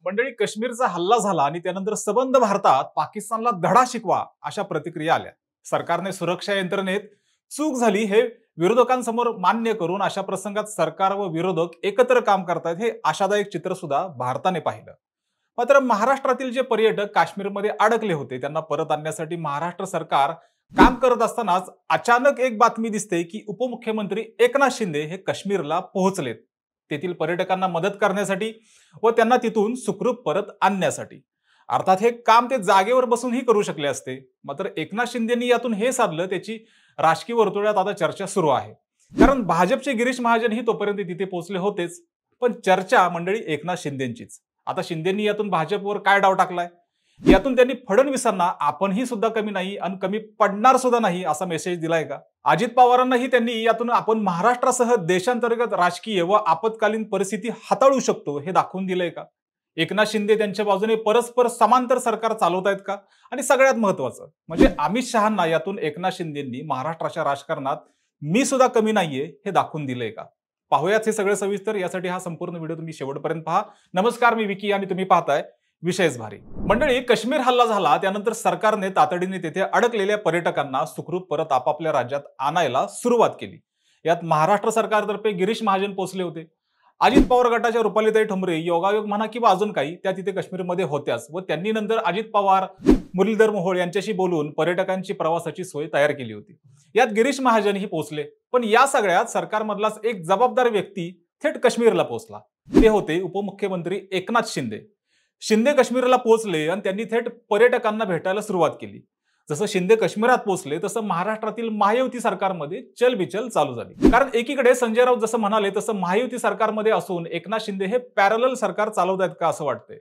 मंडळी, काश्मीरचा हल्ला झाला आणि त्यानंतर सबंध भारतात पाकिस्तानला धडा शिकवा अशा प्रतिक्रिया आल्या। सरकारने सुरक्षा यंत्रणेत चूक झाली हे विरोधकांसमोर मान्य करून अशा प्रसंगात सरकार व विरोधक एकत्र काम करतात हे आशादायक चित्र सुद्धा भारताने पाहिलं। मात्र महाराष्ट्रातील जे पर्यटक काश्मीरमध्ये अडकले होते त्यांना परत आणण्यासाठी महाराष्ट्र सरकार काम करत असतानाच अचानक एक बातमी दिसते की उपमुख्यमंत्री एकनाथ शिंदे हे काश्मीरला पोहोचलेत, तेथील पर्यटकांना मदत करण्यासाठी व त्यांना तिथून सुखरूप परत आणण्यासाठी। अर्थात हे काम ते जागेवर बसूनही करू शकले असते, मात्र एकनाथ शिंदेंनी यातून हे साधलं त्याची राजकीय वर्तुळात आता चर्चा सुरू आहे। कारण भाजपचे गिरीश महाजन ही तोपर्यंत तिथे पोहोचले होतेच, पण चर्चा मंडळी एकनाथ शिंदेंचीच। आता शिंदेंनी यातून भाजपवर काय डाव टाकलाय, यातून त्यांनी फडणवीसांना आपणही सुद्धा कमी नाही आणि कमी पडणार सुद्धा नाही असा मेसेज दिलाय का? अजित पवारांनाही त्यांनी यातून आपण महाराष्ट्रासह देशांतर्गत राजकीय व आपत्कालीन परिस्थिती हाताळू शकतो हे दाखवून दिलंय का? एकनाथ शिंदे त्यांच्या बाजूने परस्पर समांतर सरकार चालवतायत का? आणि सगळ्यात महत्त्वाचं म्हणजे अमित शहांना यातून एकनाथ शिंदेंनी महाराष्ट्राच्या राजकारणात मी सुद्धा कमी नाहीये हे दाखवून दिलंय का? पाहूयात हे सगळे सविस्तर। यासाठी हा संपूर्ण व्हिडिओ तुम्ही शेवटपर्यंत पहा। नमस्कार, मी विकी आणि तुम्ही पाहताय विशेष भारी। मंडळी, काश्मीर हल्ला झाला त्यानंतर सरकारने तातडीने तेथे अडकलेल्या पर्यटकांना सुखरूप परत आपापल्या राज्यात आणायला सुरुवात केली। यात महाराष्ट्र सरकारतर्फे गिरीश महाजन पोहोचले होते। अजित पवार गटाच्या रुपालीताई ठोंबरे योगायोग म्हणा किंवा अजून काही त्या तिथे काश्मीरमध्ये होत्याच व त्यांनी नंतर अजित पवार, मुरलीधर मोहोळ यांच्याशी बोलून पर्यटकांची प्रवासाची सोय तयार केली होती। यात गिरीश महाजनही पोहोचले, पण या सगळ्यात सरकारमधलाच एक जबाबदार व्यक्ती थेट काश्मीरला पोहोचला। ते होते उपमुख्यमंत्री एकनाथ शिंदे। शिंदे काश्मीरला पोहोचले आणि त्यांनी थेट पर्यटकांना भेटायला सुरुवात केली। जसं शिंदे काश्मीरात पोहोचले तसं महाराष्ट्रातील महायुती सरकारमध्ये चलबिचल चालू झाली। कारण एकीकडे संजय राऊत जसं म्हणाले तसं महायुती सरकारमध्ये असून एकनाथ शिंदे हे पॅरलल सरकार चालवतायत का असं वाटतंय।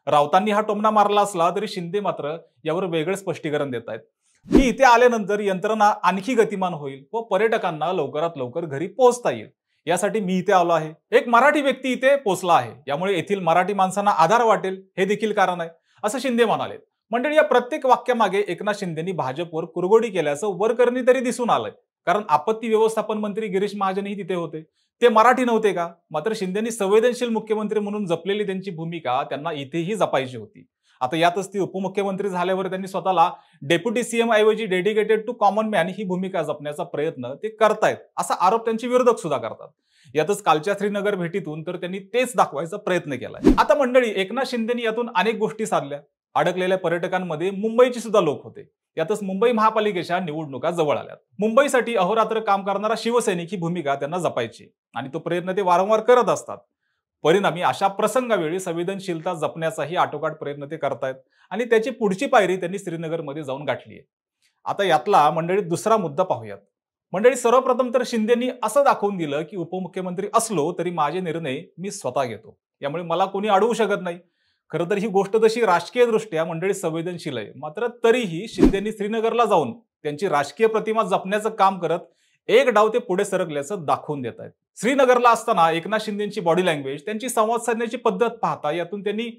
राऊतांनी हा टोमणा मारला असला तरी शिंदे मात्र यावर वेगळं स्पष्टीकरण देत आहेत की इथे आल्यानंतर यंत्रणा आणखी गतिमान होईल व पर्यटकांना लवकरात लवकर घरी पोहोचता येईल, यासाठी मी इथे आलो आहे। एक मराठी व्यक्ती इथे पोहोचला आहे, यामुळे येथील मराठी माणसांना आधार वाटेल हे देखील कारण आहे असं शिंदे म्हणाले। मंडळी, या प्रत्येक वाक्यामागे एकनाथ शिंदेंनी भाजपवर कुरघोडी केल्याचं वरकरणी तरी दिसून आलंय। कारण आपत्ती व्यवस्थापन मंत्री गिरीश महाजनही तिथे होते, ते मराठी नव्हते का? मात्र शिंदेंनी संवेदनशील मुख्यमंत्री म्हणून जपलेली त्यांची भूमिका त्यांना इथेही जपायची होती। आता यातच ती उपमुख्यमंत्री झाल्यावर त्यांनी स्वतःला डेप्युटी सीएम ऐवजी डेडिकेटेड टू कॉमन मॅन ही भूमिका जपण्याचा प्रयत्न ते करतायत असा आरोप त्यांचे विरोधक सुद्धा करतात। यातच कालच्या श्रीनगर भेटीतून तर त्यांनी तेच दाखवायचा प्रयत्न केलाय। आता मंडळी, एकनाथ शिंदेंनी यातून अनेक गोष्टी साधल्या। अडकलेल्या पर्यटकांमध्ये मुंबईचे सुद्धा लोक होते। यातच मुंबई महापालिकेच्या निवडणुका जवळ आल्यात। मुंबईसाठी अहोरात्र काम करणारा शिवसैनिक ही भूमिका त्यांना जपायची आणि तो प्रयत्न ते वारंवार करत असतात। परिणामी अशा प्रसंगावेळी संवेदनशीलता जपण्याचाही आटोकाट प्रयत्न ते करतायत आणि त्याची पुढची पायरी त्यांनी श्रीनगरमध्ये जाऊन गाठली आहे। आता यातला मंडळी दुसरा मुद्दा पाहूयात। मंडळी, सर्वप्रथम तर शिंदेंनी असं दाखवून दिलं की उपमुख्यमंत्री असलो तरी माझे निर्णय मी स्वतः घेतो, यामुळे मला कोणी अडवू शकत नाही। खरं तर ही गोष्ट तशी राजकीय दृष्ट्या मंडळी संवेदनशील आहे, मात्र तरीही शिंदेंनी श्रीनगरला जाऊन त्यांची राजकीय प्रतिमा जपण्याचं काम करत एक डाव ते पुढे सरकल्याचं दाखवून देत आहेत। श्रीनगरला असताना एकनाथ शिंदेंची बॉडी लँग्वेज, त्यांची संवाद साधण्याची पद्धत पाहता यातून त्यांनी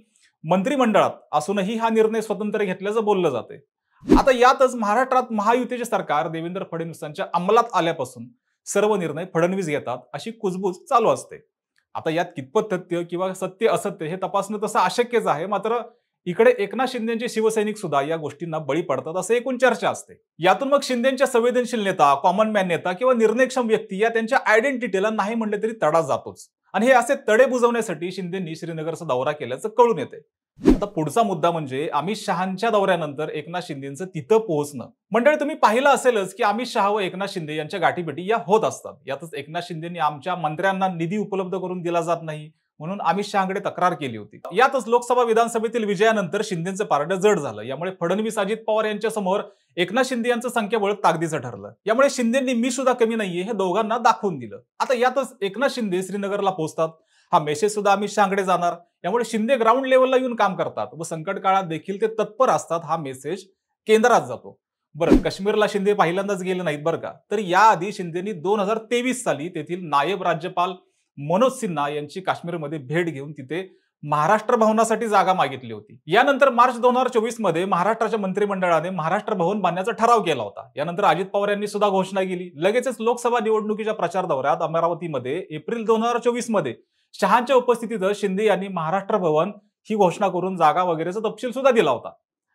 मंत्रिमंडळात असूनही हा निर्णय स्वतंत्र घेतल्याचं बोललं जाते। आता यातच महाराष्ट्रात महायुतीचे सरकार देवेंद्र फडणवीसांच्या अंमलात आल्यापासून सर्व निर्णय फडणवीस घेतात अशी कुजबूज चालू असते। आता यात कितपत तथ्य किंवा सत्य असत्य हे तपासणं तसं अशक्यच आहे, मात्र इकडे एकनाथ शिंदेचे शिवसैनिक सुद्धा या गोष्टींना बळी पडतात असं एकूण चर्चा असते। यातून मग शिंदेच्या संवेदनशील नेता, कॉमन मॅन नेता किंवा निर्णयक्षम व्यक्ती या त्यांच्या आयडेंटिटीला नाही म्हणले तरी तडा जातोच आणि हे असे तडे बुजवण्यासाठी शिंदेंनी श्रीनगरचा दौरा केल्याचं कळून येते। आता पुढचा मुद्दा म्हणजे अमित शहांच्या दौऱ्यानंतर एकनाथ शिंदेंचं तिथं पोहोचणं। मंडळी, तुम्ही पाहिलं असेलच की अमित शहा व एकनाथ शिंदे यांच्या गाठीभेटी या होत असतात। यातच एकनाथ शिंदेंनी आमच्या मंत्र्यांना निधी उपलब्ध करून दिला जात नाही म्हणून अमित शहांकडे तक्रार केली होती। यातच लोकसभा विधानसभेतील विजयानंतर शिंदेंचं पारडं जड झालं, यामुळे फडणवीस, अजित पवार यांच्या समोर एकनाथ शिंदे यांचं संख्याबळ ताकदीचं ठरलं। यामुळे शिंदेंनी मी सुद्धा कमी नाहीये हे दोघांना दाखवून दिलं। आता यातच एकनाथ शिंदे श्रीनगरला पोहोचतात, हा मेसेज सुद्धा अमित शहांकडे जाणार, यामुळे शिंदे ग्राउंड लेवलला येऊन काम करतात व संकट काळात देखील ते तत्पर असतात। हा मेसेज केंद्रात जातो। बरं, काश्मीरला शिंदे पहिल्यांदाच गेले नाहीत बरं का, तर याआधी शिंदेंनी 2023 साली तेथील नायब राज्यपाल मनोज सिन्हा यांची काश्मीरमध्ये भेट घेऊन तिथे महाराष्ट्र भवनासाठी जागा मागितली होती। यानंतर मार्च 2024 मध्ये महाराष्ट्राच्या मंत्रिमंडळाने महाराष्ट्र भवन बांधण्याचा ठराव केला होता। यानंतर अजित पवार यांनी सुद्धा घोषणा केली। लगेचच लोकसभा निवडणुकीच्या प्रचार दौऱ्यात अमरावतीमध्ये एप्रिल 2024 मध्ये शहांच्या उपस्थितीत शिंदे यांनी महाराष्ट्र भवन ही घोषणा करून जागा वगैरेचा तपशील सुद्धा दिला होता.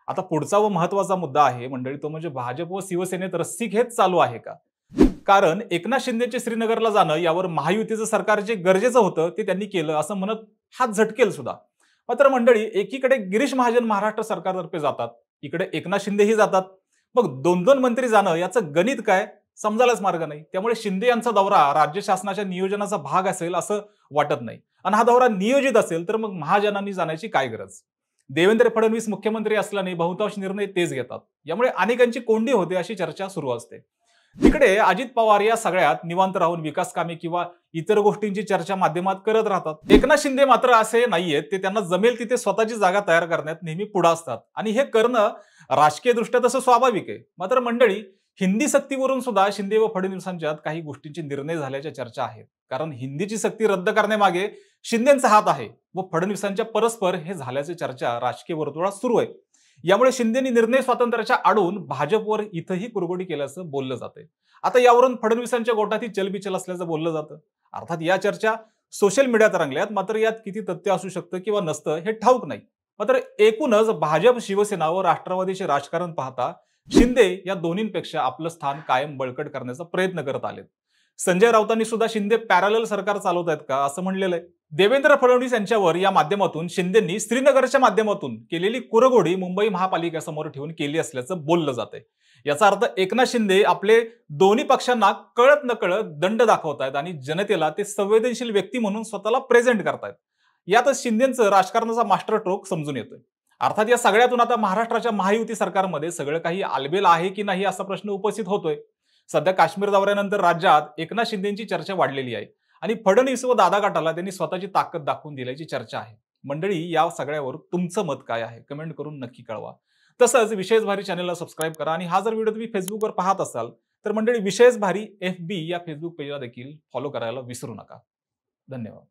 आता पुढचा व महत्वाचा मुद्दा आहे मंडळी, तो म्हणजे भाजप व शिवसेनेत रस्सीखेच चालू आहे का? कारण एकनाथ शिंदेचे श्रीनगरला जाणं यावर महायुतीचं सरकार जे गरजेचं होतं ते त्यांनी केलं असं म्हणत हात झटकेल सुद्धा. मात्र मंडळी, एकीकडे गिरीश महाजन महाराष्ट्र सरकारतर्फे जातात, इकडे एकनाथ शिंदेही जातात. मग दोन दोन मंत्री जाणं याचं गणित काय समजायलाच मार्ग नाही. त्यामुळे शिंदे यांचा दौरा राज्य शासनाच्या नियोजनाचा भाग असेल असं वाटत नाही. आणि हा दौरा नियोजित असेल तर मग महाजनांनी जाण्याची काय गरज? देवेंद्र फडणवीस मुख्यमंत्री असल्याने बहुतांश निर्णय तेच घेतात. यामुळे अनेकांची कोंडी होते अशी चर्चा सुरू असते. तिकडे अजित पवार या सगळ्यात निवांत राहून विकास कामे किंवा इतर गोष्टींची चर्चा माध्यमात करत राहतात. एकनाथ शिंदे मात्र असे नाहीयेत. ते त्यांना जमेल तिथे स्वतःची जागा तयार करण्यात नेहमी पुढे असतात आणि हे करणं राजकीय दृष्ट्या तसं स्वाभाविक आहे. मात्र मंडळी, हिंदी सक्तीवरून सुद्धा शिंदे व फडणवीसांच्यात काही गोष्टींचे निर्णय झाल्याच्या चर्चा आहेत. कारण हिंदीची सक्ती रद्द करण्यामागे शिंदेचा हात आहे व फडणवीसांच्या परस्पर हे झाल्याची चर्चा राजकीय वर्तुळात सुरू आहे. यामुळे शिंदेनी निर्णय स्वातंत्र्याच्या आडून भाजपवर इथंही कुरघोडी केल्याचं बोललं जाते. आता यावरून फडणवीसांच्या गोटातही चलबिचल असल्याचं बोललं जातं. अर्थात या चर्चा सोशल मीडियात रंगल्यात, मात्र यात किती तथ्य असू शकतं किंवा नसतं हे ठाऊक नाही. मात्र एकूणच भाजप, शिवसेना व राष्ट्रवादीचे राजकारण पाहता शिंदे या दोन्हींपेक्षा आपलं स्थान कायम बळकट करण्याचा प्रयत्न करत आलेत. संजय राऊतांनी सुद्धा शिंदे पॅरलल सरकार चालवत आहेत का असं म्हणलेलं आहे. देवेंद्र फडणवीस यांच्यावर या माध्यमातून शिंदेंनी श्रीनगरच्या माध्यमातून केलेली कुरघोडी मुंबई महापालिकेसमोर ठेवून केली असल्याचं बोललं जातंय. याचा अर्थ एकनाथ शिंदे आपले दोन्ही पक्षांना कळत नकळत दंड दाखवतायत आणि जनतेला ते संवेदनशील व्यक्ती म्हणून स्वतःला प्रेझेंट करतायत. यातच शिंदेचं राजकारणाचा मास्टर स्ट्रोक समजून येतोय. अर्थात या सगळ्यातून आता महाराष्ट्राच्या महायुती सरकारमध्ये सगळं काही आलबेल आहे की नाही असा प्रश्न उपस्थित होतोय. सध्या काश्मीर दौऱ्यानंतर राज्यात एकनाथ शिंदेची चर्चा वाढलेली आहे आणि फडणवीस व दादा गटाला त्यांनी स्वतःची ताकद दाखवून दिल्याची चर्चा आहे. मंडळी, या सगळ्यावर तुमचं मत काय आहे कमेंट करून नक्की कळवा. तसंच विशेष भारी चॅनलला सबस्क्राईब करा आणि हा जर व्हिडिओ तुम्ही फेसबुकवर पाहत असाल तर मंडळी, विशेष भारी FB या फेसबुक पेजला देखील फॉलो करायला विसरू नका. धन्यवाद.